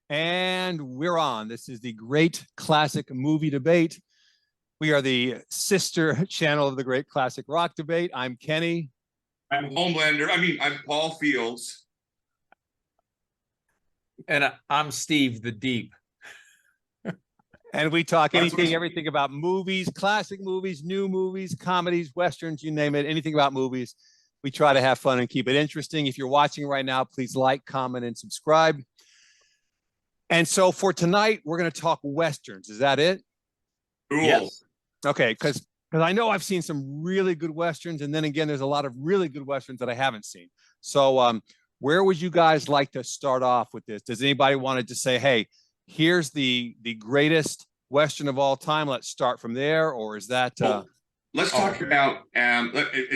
And we're on. This is the Great Classic Movie Debate. We are the sister channel of the Great Classic Rock Debate. I'm Kenny. I'm Homelander. I'm Paul Fields. And I'm Steve the Deep. And we talk anything, everything about movies, classic movies, new movies, comedies, westerns, you name it, anything about movies. We try to have fun and keep it interesting. If you're watching right now, please like, comment, and subscribe. And so for tonight, we're going to talk westerns. Is that it? Cool. Yes. Okay, because I know I've seen some really good westerns, and then again, there's a lot of really good westerns that I haven't seen. So where would you guys like to start off with this? Does anybody want to just say, hey, here's the greatest western of all time? Let's start from there, or is that? Let's talk about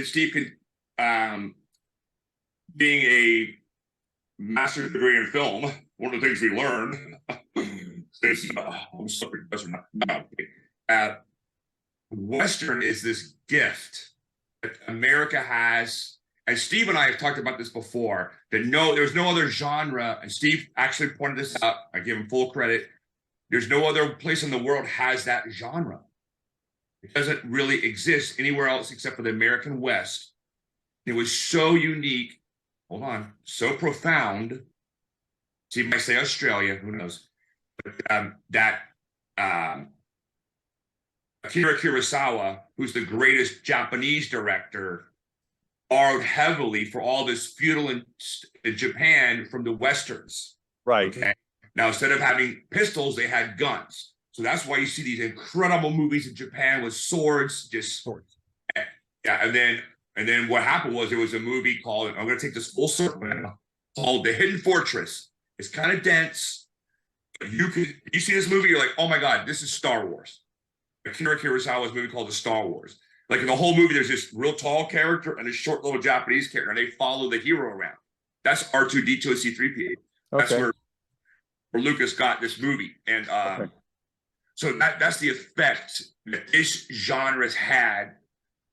Steve can being a master's degree in film. One of the things we learned. Western is this gift that America has, and Steve and I have talked about this before, that there's no other genre, and Steve actually pointed this out, I give him full credit, there's no other place in the world has that genre. It doesn't really exist anywhere else except for the American West. It was so unique, so profound. Steve might say Australia, who knows, but Akira Kurosawa, who's the greatest Japanese director, borrowed heavily for all this feudal in Japan from the Westerns. Right. Okay. Now, instead of having pistols, they had guns. So that's why you see these incredible movies in Japan with swords, just swords. Yeah. And then what happened was there was a movie called, I'm going to take this full circle now, called The Hidden Fortress. It's kind of dense. But you see this movie, you're like, oh my God, this is Star Wars. Akira Kurosawa's movie called The Star Wars. Like in the whole movie, there's this real tall character and a short little Japanese character, and they follow the hero around. That's R2-D2 and C-3PO. That's where Lucas got this movie. And so that's the effect that this genre has had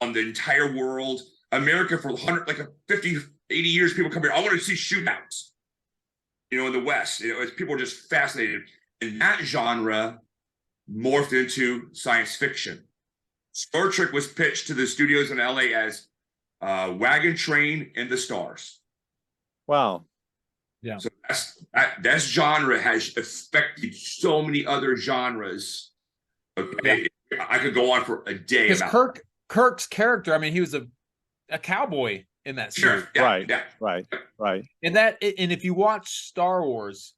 on the entire world. America for 50, 80 years, people come here, I want to see shootouts. In the West, people are just fascinated. And that genre morphed into science fiction. Star Trek was pitched to the studios in LA as Wagon Train in the Stars. Wow. Yeah. So that genre has affected so many other genres. Okay. Yeah. I could go on for a day. Because Kirk's character, he was a cowboy in that series. Sure. Yeah, right. And if you watch Star Wars,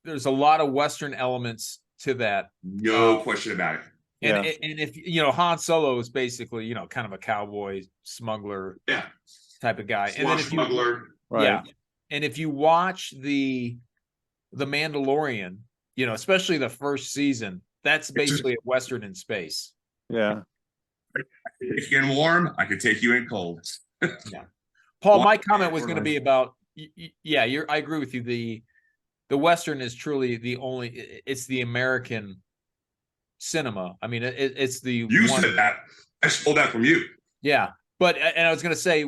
there's a lot of Western elements to that. No question about it. And if Han Solo is basically kind of a cowboy smuggler type of guy. And then smuggler. And if you watch the Mandalorian, especially the first season, that's basically a Western in space. Yeah. I can take you in warm, I could take you in cold. Yeah. Paul, my comment was going to be about I agree with you. The Western is truly it's the American cinema. It's the said that. I stole that from you. Yeah. And I was going to say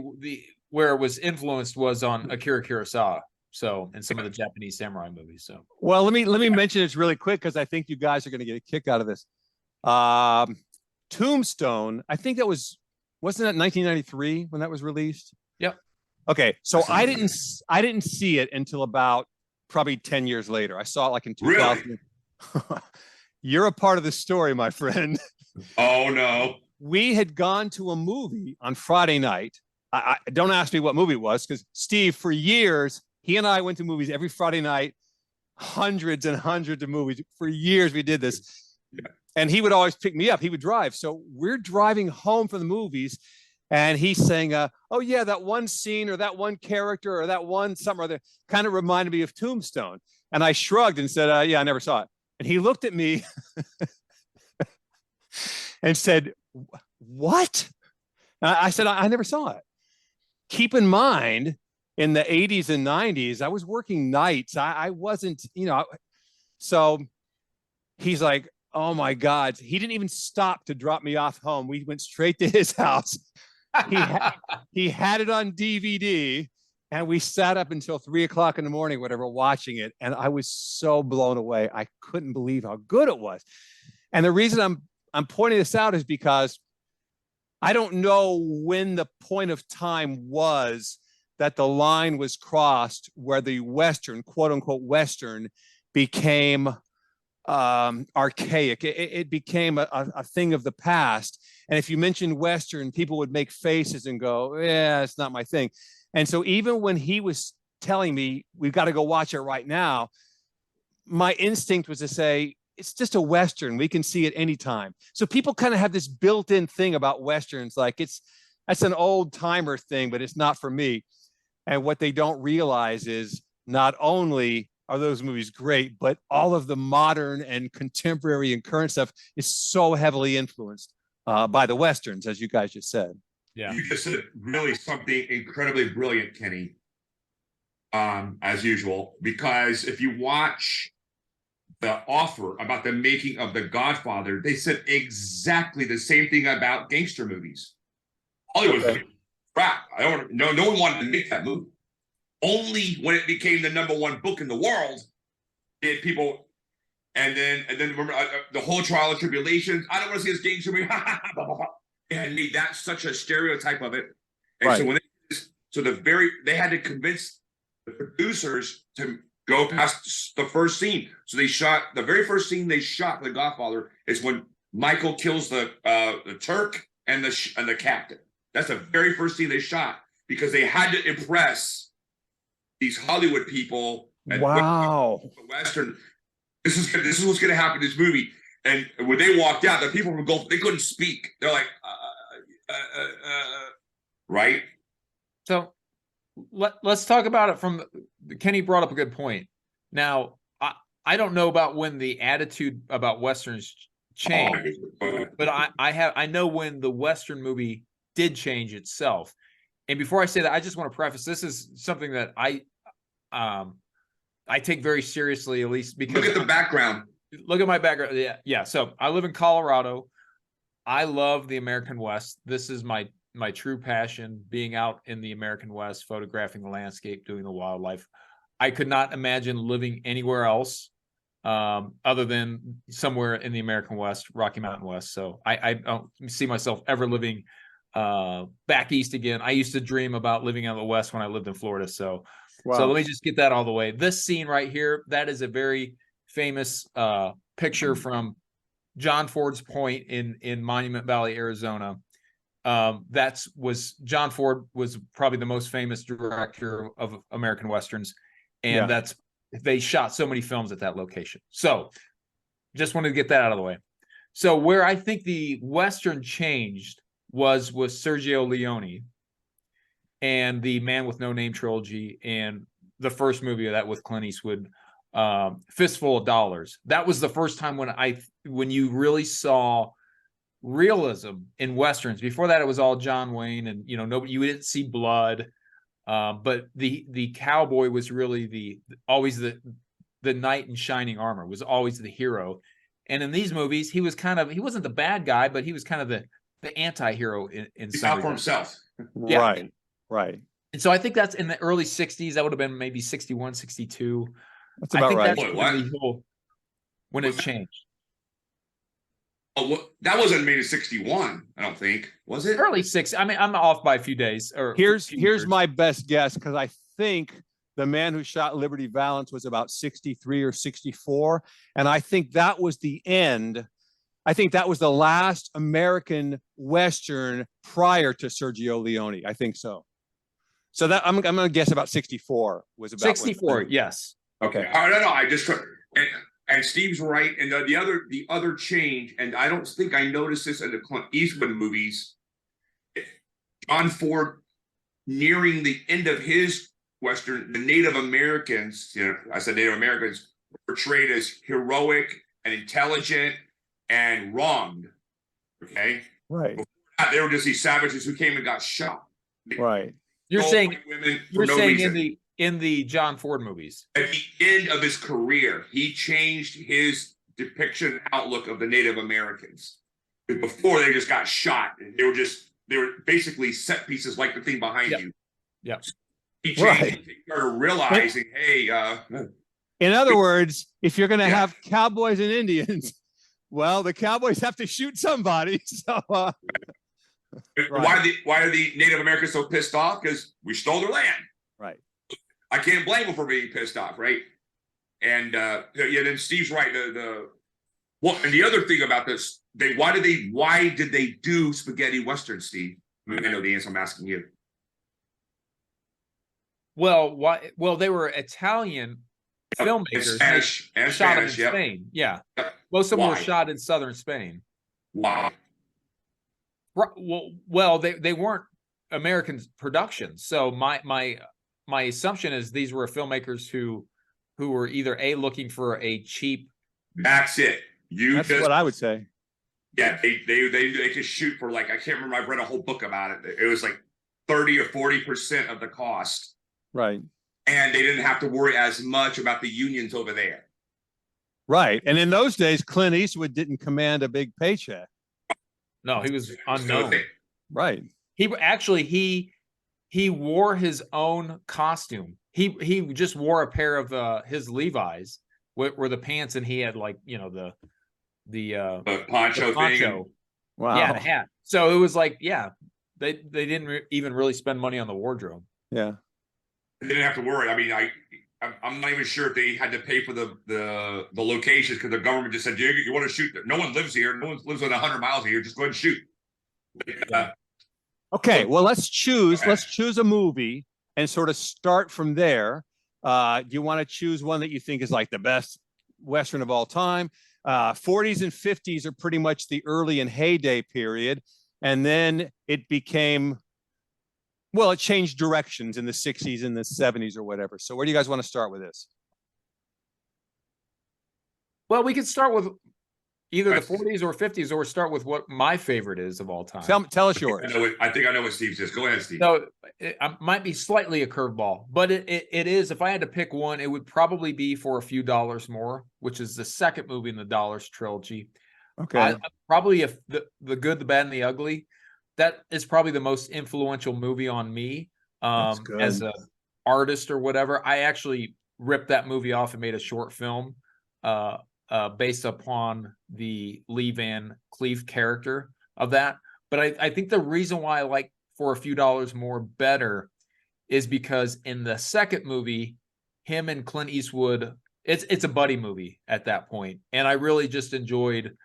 where it was influenced was on Akira Kurosawa. So, and some of the Japanese samurai movies. So, well, let me mention this really quick, because I think you guys are going to get a kick out of this. Tombstone, I think wasn't that 1993 when that was released? Yep. Okay, so I didn't see it until about probably 10 years later. I saw it like in 2000. Really? You're a part of the story, my friend. Oh no. We had gone to a movie on Friday night. I don't ask me what movie it was, because Steve, for years, he and I went to movies every Friday night, hundreds and hundreds of movies. For years we did this. Yeah. And he would always pick me up. He would drive. So we're driving home from the movies, and he's saying, oh, yeah, that one scene or that one character or that one something or other kind of reminded me of Tombstone. And I shrugged and said, yeah, I never saw it. And he looked at me and said, what? And I said, I never saw it. Keep in mind, in the 80s and 90s, I was working nights. I wasn't, so he's like, oh my God. He didn't even stop to drop me off home. We went straight to his house. He had it on DVD, And we sat up until 3 o'clock in the morning, whatever, watching it. And I was so blown away. I couldn't believe how good it was. And the reason I'm pointing this out is because I don't know when the point of time was that the line was crossed where the Western, quote unquote, Western, became archaic. It became a thing of the past. And if you mentioned Western, people would make faces and go, yeah, it's not my thing. And so even when he was telling me, we've got to go watch it right now, my instinct was to say, it's just a Western. We can see it anytime. So people kind of have this built-in thing about Westerns, like that's an old timer thing, but it's not for me. And what they don't realize is not only are those movies great, but all of the modern and contemporary and current stuff is so heavily influenced by the Westerns, as you guys just said. Yeah. You just said really something incredibly brilliant, Kenny, as usual, because if you watch the offer about the making of The Godfather, they said exactly the same thing about gangster movies. Hollywood was like, crap. No one wanted to make that movie. Only when it became the #1 book in the world did people. And then remember the whole Trial of Tribulations. I don't want to see this gangster movie. And made that such a stereotype of it. And right. so when they had to convince the producers to go past the first scene. So they shot the very first scene they shot The Godfather is when Michael kills the Turk and the captain. That's the very first scene they shot because they had to impress these Hollywood people. And wow. Western. This is what's going to happen in this movie. And when they walked out, the people from Gulf, they couldn't speak. They're like, right? So let's talk about it from Kenny brought up a good point. Now, I don't know about when the attitude about Westerns changed, but I know when the Western movie did change itself. And before I say that, I just want to preface, this is something that I take very seriously, at least because look at the background. Look at my background. Yeah. So I live in Colorado. I love the American West. This is my true passion, being out in the American West, photographing the landscape, doing the wildlife. I could not imagine living anywhere else other than somewhere in the American West, Rocky Mountain West. So I don't see myself ever living back east again. I used to dream about living out in the West when I lived in Florida. So, wow. So let me just get that all the way. This scene right here, that is a very famous picture from John Ford's Point in Monument Valley, Arizona. John Ford was probably the most famous director of American Westerns. And they shot so many films at that location. So just wanted to get that out of the way. So where I think the Western changed was with Sergio Leone and the Man with No Name trilogy and the first movie of that with Clint Eastwood, Fistful of Dollars. That was the first time when you really saw realism in Westerns. Before that, it was all John Wayne and, you didn't see blood. But the cowboy was really always the knight in shining armor, was always the hero. And in these movies, he wasn't the bad guy, but he was kind of the anti-hero in some out for himself. Yeah. Right. And so I think that's in the early 60s. That would have been maybe 61, 62. That's about right. That's when it changed. Oh, that wasn't made in 61, I don't think. Was it? Early 60s. I mean, I'm off by a few days. Or here's my best guess, because I think The Man Who Shot Liberty Valance was about 63 or 64. And I think that was the end. I think that was the last American Western prior to Sergio Leone. I think so. So that I'm going to guess about 64 was about 64. Yes. Okay. No. I just and Steve's right. And the other change, and I don't think I noticed this in the Clint Eastwood movies. John Ford, nearing the end of his Western, the Native Americans, I said Native Americans, were portrayed as heroic and intelligent and wronged. Okay. Right. Before that, they were just these savages who came and got shot. Right. You're saying in the John Ford movies. At the end of his career, he changed his depiction outlook of the Native Americans. Before, they just got shot. They were basically set pieces like the thing behind you. Yeah. He changed Right. it. He started realizing, hey, In other words, if you're going to Yeah. have cowboys and Indians, well, the cowboys have to shoot somebody. So, why are the Native Americans so pissed off? Because we stole their land. right. I can't blame them for being pissed off, right? And yeah, then Steve's right. And the other thing about this, why did they do spaghetti western, Steve? I know the answer. I'm asking you. Well, why? Well, they were Italian filmmakers. Spanish, and shot Spanish, them in Spain. Yeah, Yep. most of them were Why? shot in southern Spain. Why? Well, they weren't American productions. So my assumption is these were filmmakers who were either looking for a cheap. That's it. That's what I would say. Yeah, they could shoot for, like, I can't remember. I've read a whole book about it. It was like 30 or 40% of the cost, Right. and they didn't have to worry as much about the unions over there. Right. And in those days, Clint Eastwood didn't command a big paycheck. No, he was unknown. Right. He wore his own costume. He just wore a pair of his Levi's were the pants, and he had, like, the poncho thing. Wow. Yeah, and a hat. So it was like, yeah, they didn't even really spend money on the wardrobe. Yeah. They didn't have to worry. I mean, I'm not even sure if they had to pay for the locations, because the government just said, you want to shoot there. No one lives here. No one lives within 100 miles of here. Just go ahead and shoot. Okay. Well, let's choose a movie and sort of start from there. Do you want to choose one that you think is like the best Western of all time? 40s and 50s are pretty much the early and heyday period. And then it became, well, it changed directions in the 60s and the 70s or whatever. So where do you guys want to start with this? Well, we could start with either the 40s or 50s, or start with what my favorite is of all time. Tell us yours. I think I know what Steve says. Go ahead, Steve. So it might be slightly a curveball, but it is. If I had to pick one, it would probably be For a Few Dollars More, which is the second movie in the Dollars trilogy. Okay. Probably the Good, the Bad, and the Ugly. That is probably the most influential movie on me as an artist or whatever. I actually ripped that movie off and made a short film based upon the Lee Van Cleef character of that. But I think the reason why I like For a Few Dollars More better is because in the second movie, him and Clint Eastwood, it's a buddy movie at that point, and I really just enjoyed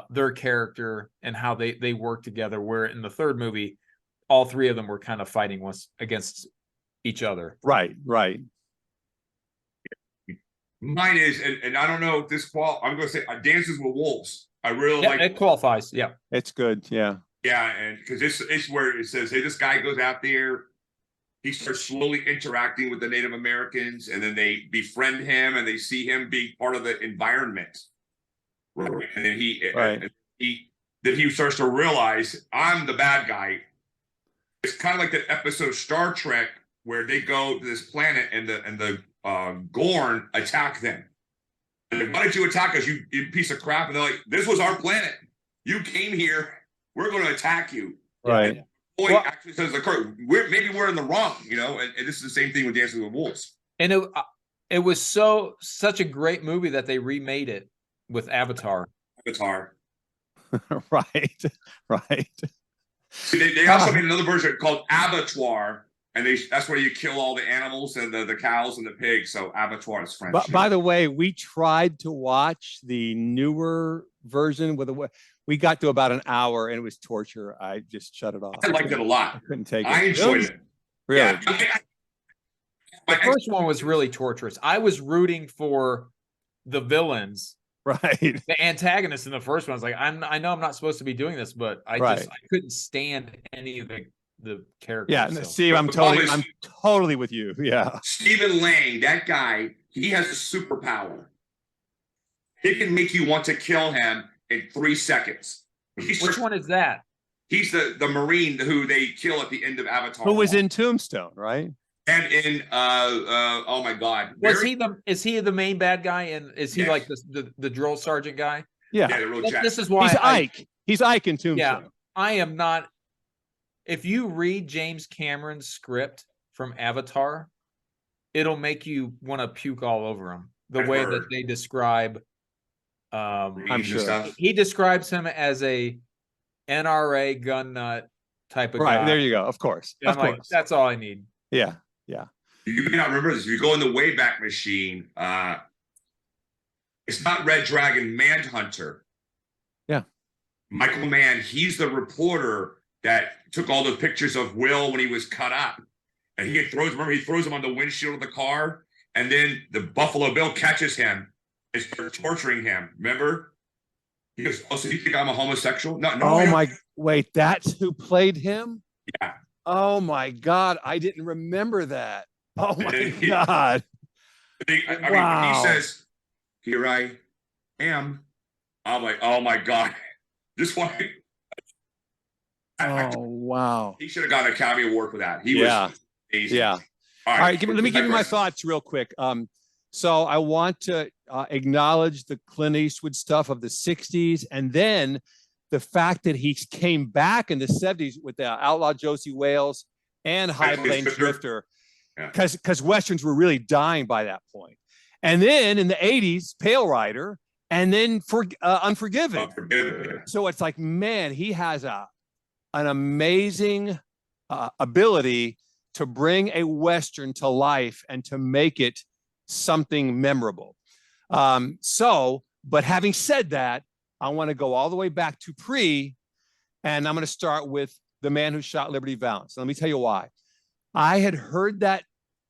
their character and how they work together. Where in the third movie, all three of them were kind of fighting against each other. Right. Mine is, and I don't know if this I'm going to say Dances with Wolves. I really like it. Qualifies. Yeah, it's good. Yeah. Yeah, and because it's where it says, hey, this guy goes out there, he starts slowly interacting with the Native Americans, and then they befriend him, and they see him being part of the environment. Right. And then he starts to realize, I'm the bad guy. It's kind of like that episode of Star Trek where they go to this planet and the Gorn attack them. And why did you attack us, you piece of crap? And they're like, this was our planet. You came here. We're going to attack you. Right. Boy actually says, maybe we're in the wrong, and this is the same thing with Dancing with Wolves. And it was such a great movie that they remade it with Avatar. Right. See, they also made another version called Abattoir, and that's where you kill all the animals and the cows and the pigs. So Abattoir is French. But by the way, we tried to watch the newer version we got to about an hour and it was torture. I just shut it off. I liked it a lot. I couldn't take it. I enjoyed it. Really? Yeah. The first one was really torturous. I was rooting for the villains. Right. The antagonist in the first one. I was like, I know I'm not supposed to be doing this, but I couldn't stand any of the characters. Yeah, so. Steve, I'm totally with you. Yeah. Stephen Lang, that guy, he has a superpower. He can make you want to kill him in 3 seconds. Which one is that? He's the Marine who they kill at the end of Avatar. Who was in Tombstone, right? And in oh my God, is he the main bad guy, and is he like the drill sergeant guy? Yeah, the real this is why he's Ike. He's Ike in Tombstone. Yeah, I am not. If you read James Cameron's script from Avatar, it'll make you want to puke all over him. The I've way heard. that they describe, I'm Memes and sure. stuff. he describes him as a NRA gun nut type of Right guy. there you go. Of course. And I'm Of like, course. that's all I need. Yeah. Yeah. You may not remember this. If you go in the Wayback Machine, it's not Red Dragon, Manhunter. Yeah. Michael Mann, he's the reporter that took all the pictures of Will when he was cut up. And he throws him on the windshield of the car. And then the Buffalo Bill catches him and starts torturing him. Remember? He goes, "Oh, so you think I'm a homosexual?" No, no. Oh my, wait, that's who played him? Yeah. Oh my God. I didn't remember that. Oh my He- God. I mean, when Wow. he says, "Here I am," I'm like, "Oh my God." Just want Oh, wow. he should have gotten an Academy Award for that. He Yeah. was amazing. Yeah. All right, let me give you my thoughts real quick. So I want to acknowledge the Clint Eastwood stuff of the 60s, and then the fact that he came back in the 70s with the Outlaw Josie Wales and High Plains Drifter, because Westerns were really dying by that point. And then in the 80s, Pale Rider, and then Unforgiven. So it's like, man, he has an amazing ability to bring a Western to life and to make it something memorable. But having said that, I want to go all the way back to and I'm going to start with The Man Who Shot Liberty Valance. Let me tell you why. I had heard that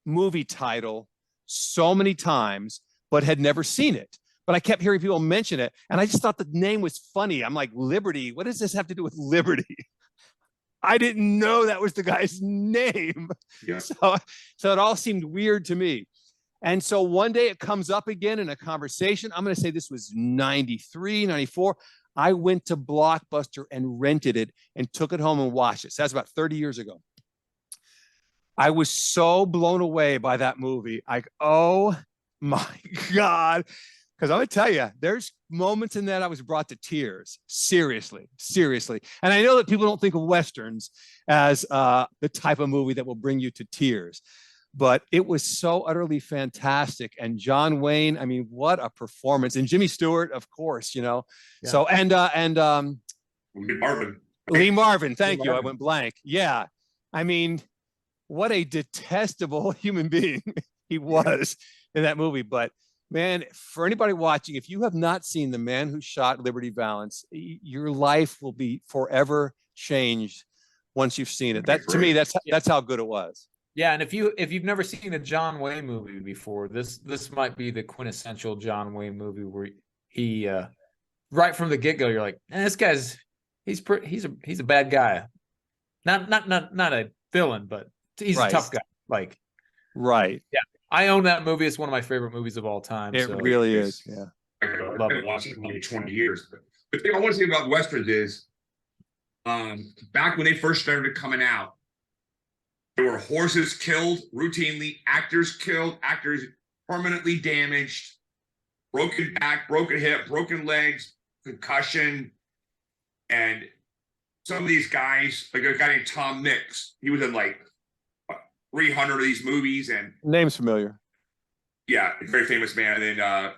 movie title so many times, but had never seen it. But I kept hearing people mention it, and I just thought the name was funny. I'm like, Liberty, what does this have to do with Liberty? I didn't know that was the guy's name. Yeah. So it all seemed weird to me. And so one day it comes up again in a conversation. I'm going to say this was 93, 94. I went to Blockbuster and rented it and took it home and watched it. So that's about 30 years ago. I was so blown away by that movie. Like, oh my God. Because I'm going to tell you, there's moments in that I was brought to tears. Seriously. And I know that people don't think of Westerns as the type of movie that will bring you to tears. But it was so utterly fantastic. And John Wayne, I mean, what a performance. And Jimmy Stewart, of course, you know. Yeah. So, Lee Marvin, thank you. I went blank. Yeah. I mean, what a detestable human being he was in that movie. But man, for anybody watching, if you have not seen The Man Who Shot Liberty Valance, your life will be forever changed once you've seen it. That, to me, that's how good it was. Yeah, and if you've never seen a John Wayne movie before, this might be the quintessential John Wayne movie where he right from the get-go, you're like, this guy's he's a bad guy. Not a villain, but he's a tough guy. Like, right. Yeah. I own that movie. It's one of my favorite movies of all time. It really is. Yeah. I've been watching it for maybe 20 years. But the thing I want to say about Westerns is back when they first started coming out, there were horses killed routinely, actors killed, actors permanently damaged, broken back, broken hip, broken legs, concussion. And some of these guys, like a guy named Tom Mix, he was in like 300 of these movies. And name's familiar. Yeah, very famous man. And then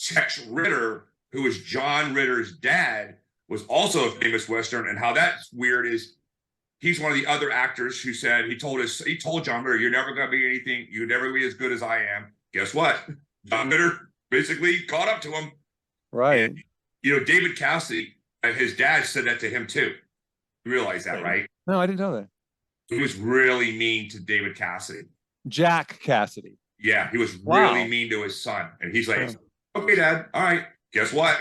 Tex Ritter, who was John Ritter's dad, was also a famous Western. And how that's weird is he's one of the other actors who said, he told John Ritter, "You're never going to be anything. You're never going to be as good as I am." Guess what? John Ritter basically caught up to him. Right. And, you know, David Cassidy, his dad said that to him too. You realize that, right? No, I didn't know that. He was really mean to David Cassidy. Jack Cassidy. Yeah, he was really mean to his son. And he's like, "Okay, Dad, all right. Guess what?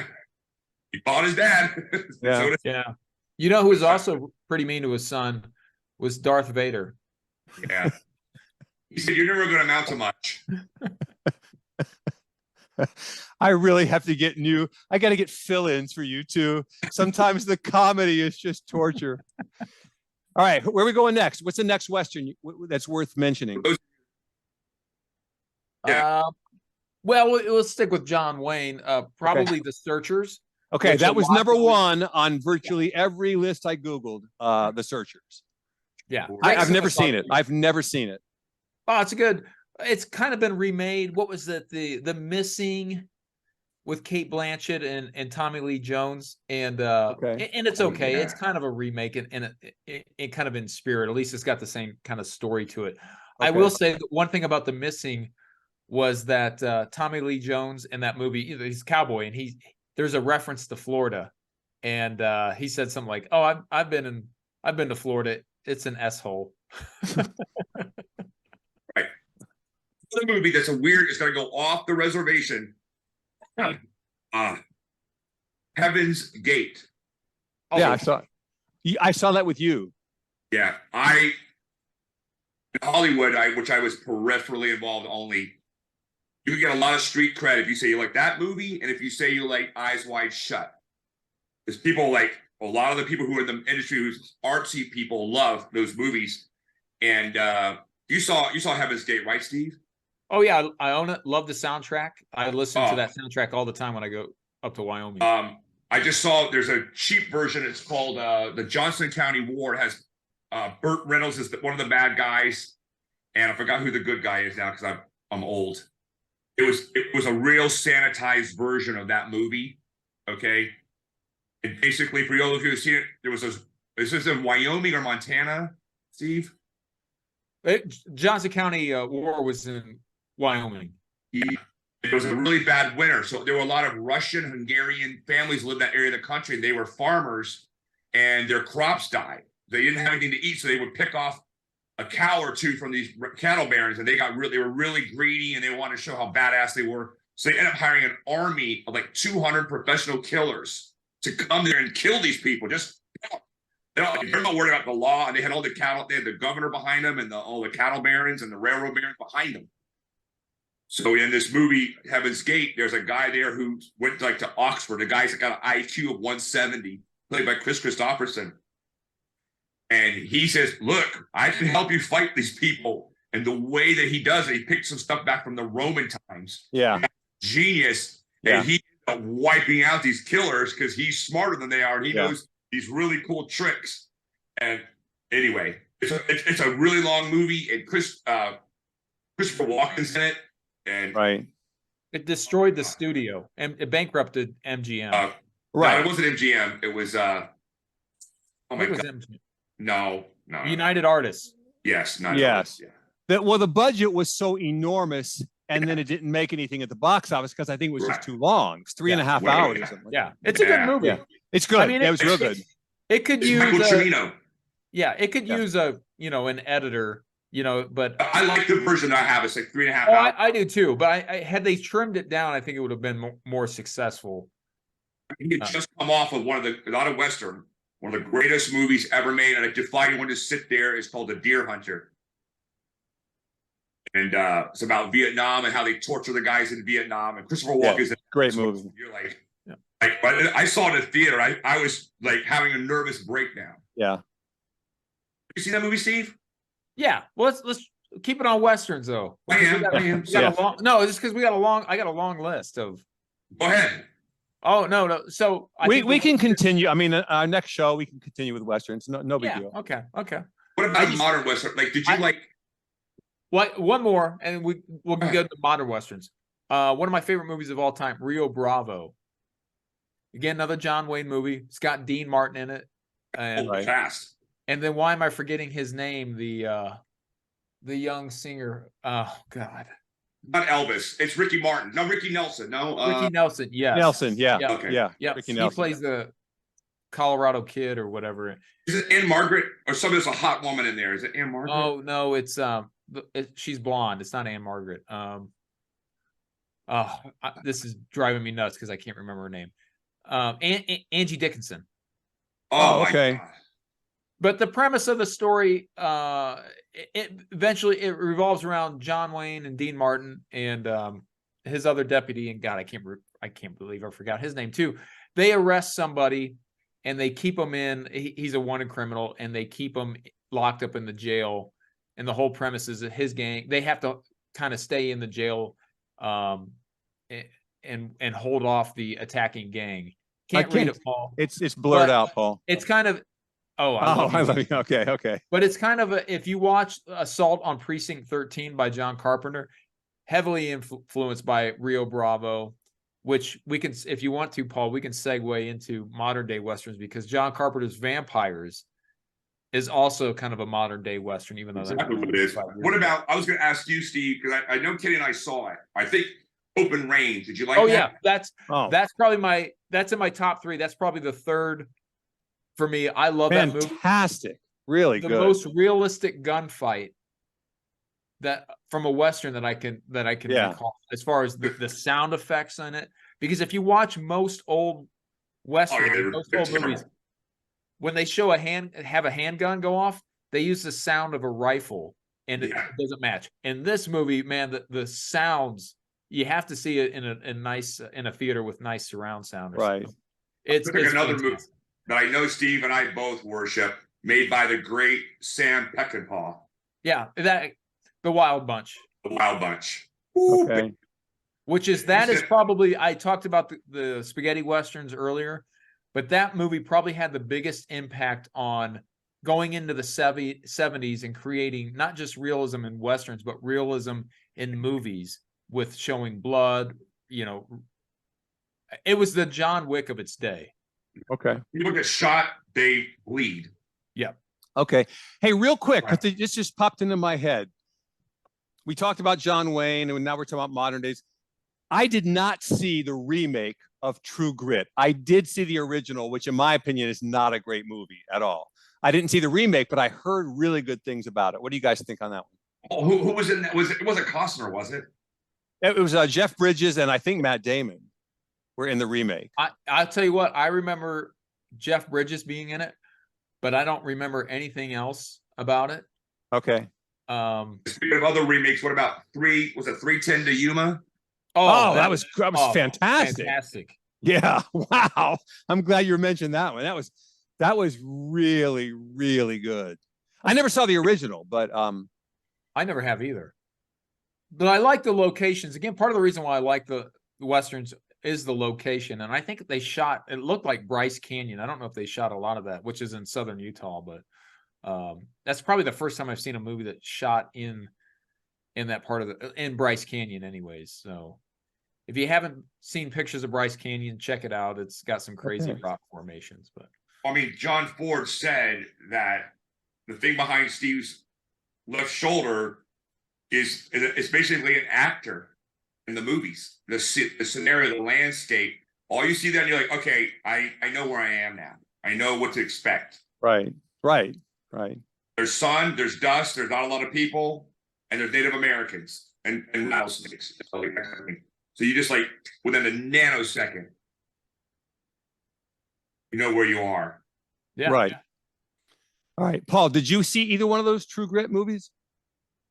He fought his dad." Yeah. Yeah. You know who was also pretty mean to his son was Darth Vader. Yeah. He said, "You're never going to amount to much." I really have to get I got to get fill-ins for you two. Sometimes the comedy is just torture. All right, where are we going next? What's the next Western that's worth mentioning? Yeah. Well, let's stick with John Wayne. Probably The Searchers. Okay, that was number one on virtually every list I Googled, The Searchers. Yeah, I've never seen it. I've never seen it. Oh, it's a good. It's kind of been remade. What was it? The Missing with Kate Blanchett and Tommy Lee Jones, and it's okay. Yeah. It's kind of a remake, and it kind of in spirit. At least it's got the same kind of story to it. I will say that one thing about The Missing was that Tommy Lee Jones in that movie, he's a cowboy, and there's a reference to Florida, and he said something like, "Oh, I've been to Florida. It's an S-hole." Right. Another movie that's a weird. It's going to go off the reservation. Heaven's Gate. Yeah, I saw that with you. Yeah, in Hollywood, which I was peripherally involved only. You can get a lot of street cred if you say you like that movie, and if you say you like Eyes Wide Shut. Because people like a lot of the people who are in the industry, who's artsy people, love those movies. And you saw Heaven's Gate, right, Steve? Oh yeah, I own it. Love the soundtrack. I listen to that soundtrack all the time when I go up to Wyoming. I just saw there's a cheap version. It's called the Johnson County War. It has Burt Reynolds is one of the bad guys, and I forgot who the good guy is now because I'm old. It was a real sanitized version of that movie. Okay, and basically for all of you who've seen it, this is in Wyoming or Montana, Steve. Johnson County War was in Wyoming. Yeah. It was a really bad winter. So there were a lot of Russian, Hungarian families who lived in that area of the country. And they were farmers and their crops died. They didn't have anything to eat. So they would pick off a cow or two from these cattle barons. And they were really greedy and they wanted to show how badass they were. So they ended up hiring an army of like 200 professional killers to come there and kill these people. They're not worried about the law. And they had all the cattle. They had the governor behind them and all the cattle barons and the railroad barons behind them. So in this movie, Heaven's Gate, there's a guy there who went like to Oxford. A guy's got an IQ of 170, played by Chris Christopherson. And he says, look, I can help you fight these people. And the way that he does it, he picked some stuff back from the Roman times. Yeah. Genius. Yeah. And he ended up wiping out these killers because he's smarter than they are. And he knows these really cool tricks. And anyway, it's a really long movie. And Christopher Walken's in it. And it destroyed the studio and it bankrupted MGM. No, it wasn't MGM. It was oh my god. MGM. No. United Artists. Yes, Artists, yeah. The budget was so enormous, and then it didn't make anything at the box office because I think it was just too long. It's 3.5 hours. Or something like it's a good movie. Yeah. It's good. I mean, it was real good. It could use Michael Cimino. Yeah, it could use an editor. But I like the version I have. It's like 3.5 hours. I do too. But I had they trimmed it down, I think it would have been more successful. He had just come off of not a Western, one of the greatest movies ever made. And I defy anyone to sit there. It's called The Deer Hunter. And it's about Vietnam and how they torture the guys in Vietnam. And Christopher Walken is great movie. You're like, but I saw it in the theater. I was like having a nervous breakdown. Yeah. You seen that movie, Steve? Yeah, well, let's keep it on Westerns though. I am. Just because I got a long list of. Go ahead. Oh no. So we can continue. I mean, our next show we can continue with Westerns. No big deal. Okay. What about modern Western? Like, did you like? What? One more, and we'll go to modern Westerns. One of my favorite movies of all time, Rio Bravo. Again, another John Wayne movie. It's got Dean Martin in it. And fast. And then why am I forgetting his name? The young singer. Oh God. Not Elvis. It's Ricky Martin. No, Ricky Nelson. No. Ricky Nelson. Yes. Nelson. Yeah. Okay. Yeah. Ricky Nelson. He plays the Colorado Kid or whatever. Is it Anne Margaret or there's a hot woman in there? Is it Anne Margaret? Oh no, it's she's blonde. It's not Anne Margaret. This is driving me nuts because I can't remember her name. Angie Dickinson. Oh, okay. My God. But the premise of the story, eventually it revolves around John Wayne and Dean Martin and his other deputy. And God, I can't believe I forgot his name too. They arrest somebody and they keep him in. He's a wanted criminal, and they keep him locked up in the jail. And the whole premise is that his gang, they have to kind of stay in the jail and hold off the attacking gang. Can't read it, Paul. It's blurred out, Paul. It's kind of Oh, I Oh, love I you. love you. Okay, okay. But it's kind of if you watch Assault on Precinct 13 by John Carpenter, heavily influenced by Rio Bravo, which we can, if you want to, Paul, we can segue into modern day Westerns because John Carpenter's Vampires is also kind of a modern day Western, even though Exactly what it is. What about, I was going to ask you, Steve, because I know Kitty and I saw it. I think Open Range. Did you like that? Yeah, that's probably that's in my top 3. That's probably the third for me. I love that movie. Fantastic. Really the good. most realistic gunfight that from a Western that I can recall, as far as the sound effects in it. Because if you watch most old Westerns, most old movies, when they show a handgun go off, they use the sound of a rifle and it doesn't match. In this movie, man, the sounds, you have to see it in a theater with nice surround sound. Right. It's another movie that I know Steve and I both worship, made by the great Sam Peckinpah. Yeah, The Wild Bunch. The Wild Bunch. Okay. Which is, that is probably, I talked about the spaghetti westerns earlier, but that movie probably had the biggest impact on going into the 70s and creating not just realism in westerns, but realism in movies with showing blood. You know, it was the John Wick of its day. Okay. People get shot, they bleed. Yeah. Okay. Hey, real quick, because this just popped into my head. We talked about John Wayne, and now we're talking about modern days. I did not see the remake of True Grit. I did see the original, which in my opinion is not a great movie at all. I didn't see the remake, but I heard really good things about it. What do you guys think on that one? Oh, who was in that? It wasn't Costner, was it? It was Jeff Bridges and I think Matt Damon were in the remake. I'll tell you what, I remember Jeff Bridges being in it, but I don't remember anything else about it. Okay. Speaking of other remakes, what about 310 to Yuma? Oh, that was fantastic. Fantastic. Yeah. Wow. I'm glad you mentioned that one. That was really, really good. I never saw the original, but I never have either. But I like the locations. Again, part of the reason why I like the Westerns is the location. And I think they shot, it looked like Bryce Canyon. I don't know if they shot a lot of that, which is in southern Utah, but that's probably the first time I've seen a movie that shot in that part of in Bryce Canyon anyways. So if you haven't seen pictures of Bryce Canyon, check it out. It's got some crazy rock formations. But I mean, John Ford said that the thing behind Steve's left shoulder is basically an actor in the movies. The scenario, the landscape. All you see there, and you're like, okay, I know where I am now. I know what to expect. Right. There's sun, there's dust, there's not a lot of people, and there's Native Americans and rattlesnakes. So you just like within a nanosecond, you know where you are. Yeah. Right. All right. Paul, did you see either one of those True Grit movies?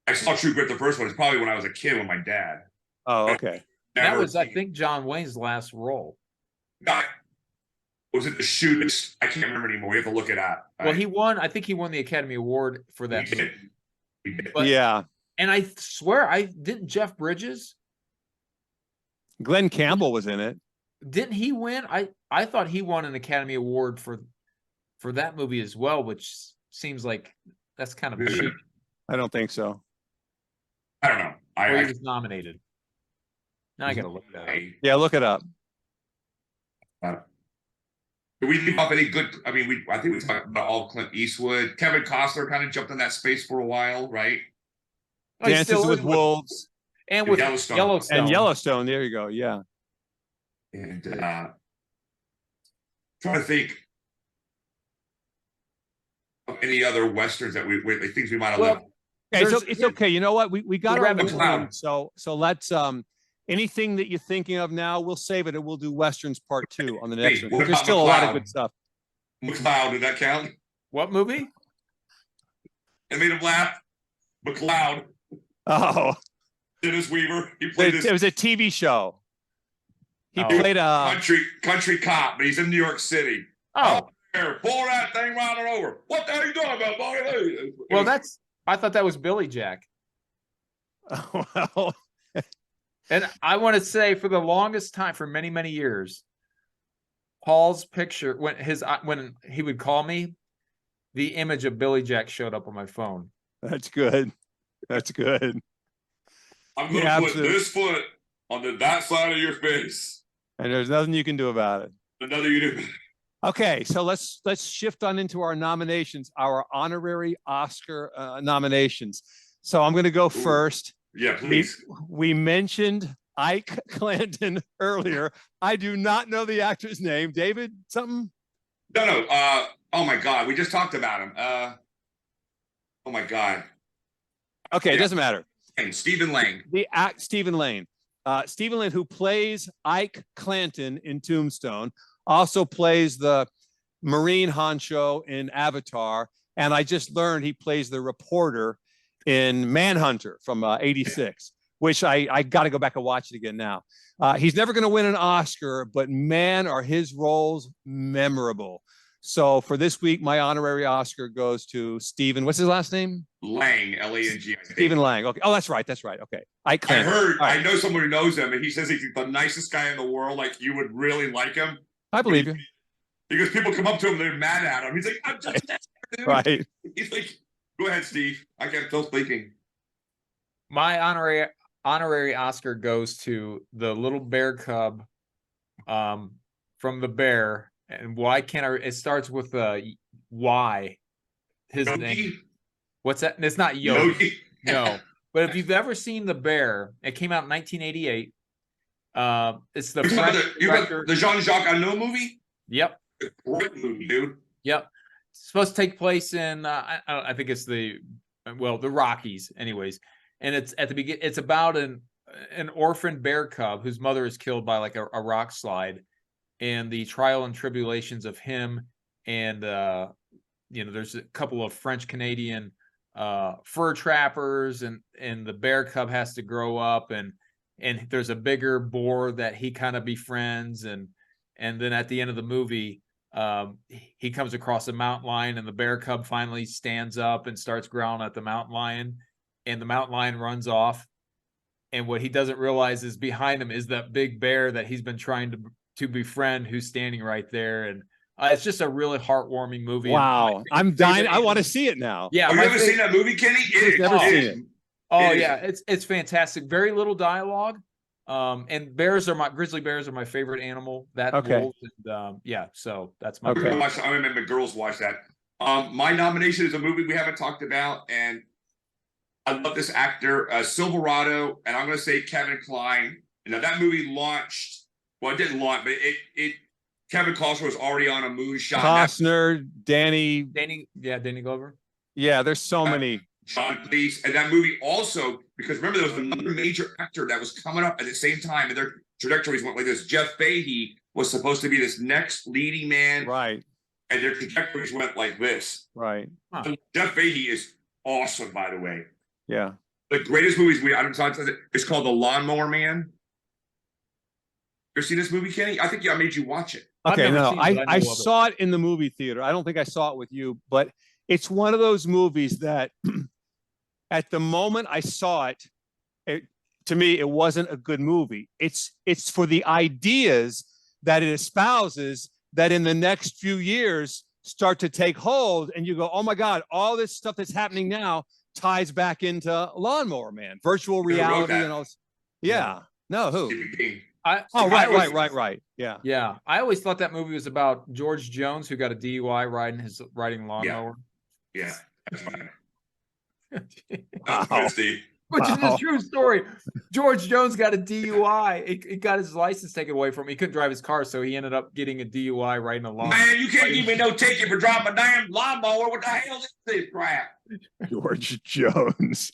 I saw True Grit, the first one. It's probably when I was a kid with my dad. Oh, okay. That was, I think, John Wayne's last role. Was it the shoot? I can't remember anymore. We have to look it up. Well, he won. I think he won the Academy Award for that. He did. But, yeah. And I swear, didn't Jeff Bridges? Glenn Campbell was in it. Didn't he win? I thought he won an Academy Award for that movie as well, which seems like that's kind of cheap. I don't think so. I don't know. He was nominated. Now I gotta look that up. Yeah, look it up. Did we leave off any good? I mean, I think we talked about all Clint Eastwood. Kevin Costner kind of jumped in that space for a while, right? Dances with Wolves. And with Yellowstone. And Yellowstone. There you go. Yeah. And trying to think of any other westerns that things we might have left. Okay, so it's okay. You know what? We got our movie, so let's anything that you're thinking of now, we'll save it and we'll do Westerns Part 2 on the next one. There's still a lot of good stuff. McLeod, did that count? What movie? It made him laugh. McLeod. Oh. Dennis Weaver. He played it was a TV show. He played a country cop, but he's in New York City. Oh. Pull that thing round and over. What the hell are you doing about Bobby? Well, I thought that was Billy Jack. Well. And I want to say, for the longest time, for many, many years, Paul's picture when he would call me, the image of Billy Jack showed up on my phone. That's good. That's good. I'm going to put this foot on that side of your face. And there's nothing you can do about it. Another you do. Okay, so let's shift on into our nominations, our honorary Oscar nominations. So I'm going to go first. Yeah, please. We mentioned Ike Clanton earlier. I do not know the actor's name. David, something? No. Oh my God, we just talked about him. Oh my God. Okay, it doesn't matter. And Stephen Lang. Stephen Lane. Stephen Lane, who plays Ike Clanton in Tombstone, also plays the Marine honcho in Avatar. And I just learned he plays the reporter in Manhunter from '86, which I got to go back and watch it again now. He's never going to win an Oscar, but man, are his roles memorable. So for this week, my honorary Oscar goes to Stephen. What's his last name? Lang, L-A-N-G. Stephen Lang. Okay. Oh, that's right. That's right. Okay. I heard. Right. I know someone who knows him, and he says he's the nicest guy in the world. Like you would really like him. I believe you. Because people come up to him, they're mad at him. He's like, I'm just dude. Right. He's like, go ahead, Steve. I can't still speaking. My honorary Oscar goes to the little bear cub, from the bear. And why can't I? It starts with Y. His Yogi? name. What's that? It's not Yogi. No. But if you've ever seen The Bear, it came out in 1988. It's the the Jean-Jacques Annaud movie. Yep. Great movie, dude. Yep. It's supposed to take place in I think it's the Rockies, anyways. And it's at the beginning. It's about an orphan bear cub whose mother is killed by like a rock slide. And the trial and tribulations of him and there's a couple of French Canadian fur trappers and the bear cub has to grow up and there's a bigger boar that he kind of befriends and then at the end of the movie he comes across a mountain lion and the bear cub finally stands up and starts growling at the mountain lion and the mountain lion runs off and what he doesn't realize is behind him is that big bear that he's been trying to befriend who's standing right there. And it's just a really heartwarming movie. Wow. I'm dying. I want to see it now. Yeah. Have you ever seen that movie, Kenny? Never seen it. Oh yeah. It's fantastic. Very little dialogue. And grizzly bears are my favorite animal. Wolves and, so that's my I remember girls watch that. My nomination is a movie we haven't talked about, and I love this actor, Silverado, and I'm going to say Kevin Kline. Now that movie launched. Well, it didn't launch, but it Kevin Costner was already on a moonshot. Costner, Danny Glover. Yeah, there's so many. John Cleese, and that movie also, because remember there was another major actor that was coming up at the same time, and their trajectories went like this. Jeff Fahey was supposed to be this next leading man, right? And their trajectories went like this, right? Huh. Jeff Fahey is awesome, by the way. Yeah, the greatest movies it's called The Lawnmower Man. You ever seen this movie, Kenny? I think I made you watch it. Okay, no, I saw it in the movie theater. I don't think I saw it with you, but it's one of those movies that at the moment I saw it, to me, it wasn't a good movie. It's for the ideas that it espouses that in the next few years start to take hold, and you go, oh my God, all this stuff that's happening now ties back into Lawnmower Man, virtual reality, and all. Yeah, no, who? Right. Yeah. I always thought that movie was about George Jones, who got a DUI riding lawnmower. Yeah. Wow. Which is a true story. George Jones got a DUI. He got his license taken away from him. He couldn't drive his car, so he ended up getting a DUI riding a lawnmower. Man, you can't give me no ticket for driving a damn lawnmower. What the hell is this crap? George Jones.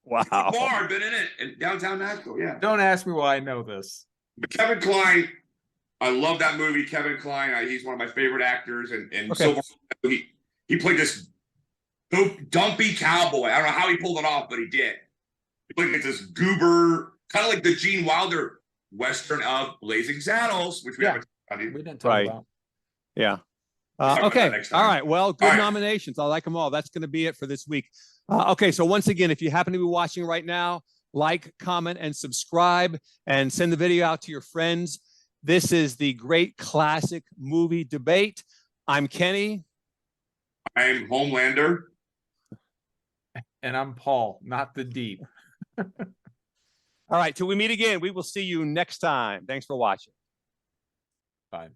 Wow. Bar been in it in downtown Nashville. Yeah. Don't ask me why I know this. But Kevin Kline, I love that movie. Kevin Kline, he's one of my favorite actors, and Silver, he played this dumpy cowboy. I don't know how he pulled it off, but he did. He played like this goober, kind of like the Gene Wilder Western of Blazing Saddles, which we didn't talk about. Yeah. Okay. All right. Well, good nominations. I like them all. That's going to be it for this week. Okay. So once again, if you happen to be watching right now, like, comment, and subscribe, and send the video out to your friends. This is the Great Classic Movie Debate. I'm Kenny. I'm Homelander. And I'm Paul, not the Deep. All right, till we meet again, we will see you next time. Thanks for watching. Bye.